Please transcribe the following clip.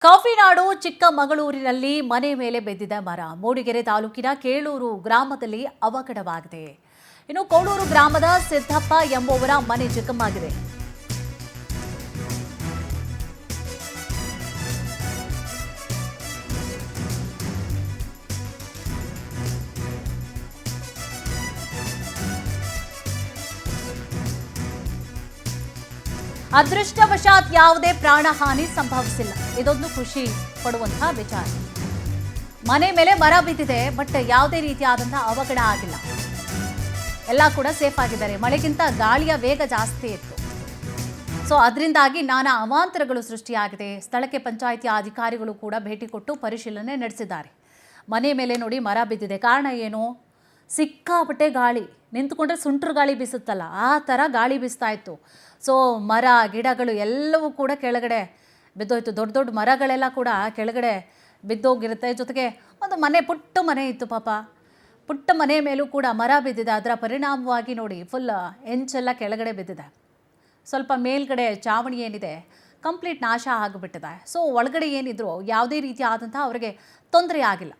ಕಾಫಿನಾಡು ಚಿಕ್ಕಮಗಳೂರಿನಲ್ಲಿ ಮನೆ ಮೇಲೆ ಬಿದ್ದಿದೆ ಮರ. ಮೂಡಿಗೆರೆ ತಾಲೂಕಿನ ಕೇಳೂರು ಗ್ರಾಮದಲ್ಲಿ ಅವಘಡವಾಗಿದೆ. ಇನ್ನು ಕೋಳೂರು ಗ್ರಾಮದ ಸಿದ್ದಪ್ಪ ಎಂಬುವರ ಮನೆ ಚಿಕ್ಕಮ್ಮಾಗಿದೆ. ಅದೃಷ್ಟವಶಾತ್ ಯಾವುದೇ ಪ್ರಾಣಹಾನಿ ಸಂಭವಿಸಿಲ್ಲ. ಇದೊಂದು ಖುಷಿ ಪಡುವಂತಹ ವಿಚಾರ. ಮನೆ ಮೇಲೆ ಮರ ಬಿದ್ದಿದೆ, ಬಟ್ ಯಾವುದೇ ರೀತಿಯಾದಂತಹ ಅವಘಡ ಆಗಿಲ್ಲ. ಎಲ್ಲ ಕೂಡ ಸೇಫ್ ಆಗಿದ್ದಾರೆ. ಮಳೆಗಿಂತ ಗಾಳಿಯ ವೇಗ ಜಾಸ್ತಿ ಇತ್ತು, ಸೊ ಅದರಿಂದಾಗಿ ನಾನಾ ಅವಾಂತರಗಳು ಸೃಷ್ಟಿಯಾಗಿದೆ. ಸ್ಥಳಕ್ಕೆ ಪಂಚಾಯಿತಿ ಅಧಿಕಾರಿಗಳು ಕೂಡ ಭೇಟಿ ಕೊಟ್ಟು ಪರಿಶೀಲನೆ ನಡೆಸಿದ್ದಾರೆ. ಮನೆ ಮೇಲೆ ನೋಡಿ ಮರ ಬಿದ್ದಿದೆ. ಕಾರಣ ಏನು? ಸಿಕ್ಕಾಪಟ್ಟೆ ಗಾಳಿ, ನಿಂತುಕೊಂಡ್ರೆ ಸುಂಟ್ರು ಗಾಳಿ ಬೀಸುತ್ತಲ್ಲ, ಆ ಥರ ಗಾಳಿ ಬೀಸ್ತಾ ಇತ್ತು. ಸೊ ಮರ ಗಿಡಗಳು ಎಲ್ಲವೂ ಕೂಡ ಕೆಳಗಡೆ ಬಿದ್ದೋಯ್ತು. ದೊಡ್ಡ ದೊಡ್ಡ ಮರಗಳೆಲ್ಲ ಕೂಡ ಕೆಳಗಡೆ ಬಿದ್ದೋಗಿರುತ್ತೆ. ಜೊತೆಗೆ ಒಂದು ಮನೆ, ಪುಟ್ಟ ಮನೆ ಇತ್ತು ಪಾಪ. ಪುಟ್ಟ ಮನೆ ಮೇಲೂ ಕೂಡ ಮರ ಬಿದ್ದಿದೆ. ಅದರ ಪರಿಣಾಮವಾಗಿ ನೋಡಿ ಫುಲ್ ಹೆಂಚೆಲ್ಲ ಕೆಳಗಡೆ ಬಿದ್ದಿದೆ. ಸ್ವಲ್ಪ ಮೇಲ್ಗಡೆ ಚಾವಣಿ ಏನಿದೆ ಕಂಪ್ಲೀಟ್ ನಾಶ ಆಗಿಬಿಟ್ಟಿದೆ. ಸೊ ಒಳಗಡೆ ಏನಿದ್ರು ಯಾವುದೇ ರೀತಿ ಆದಂಥ ಅವರಿಗೆ ತೊಂದರೆ ಆಗಿಲ್ಲ.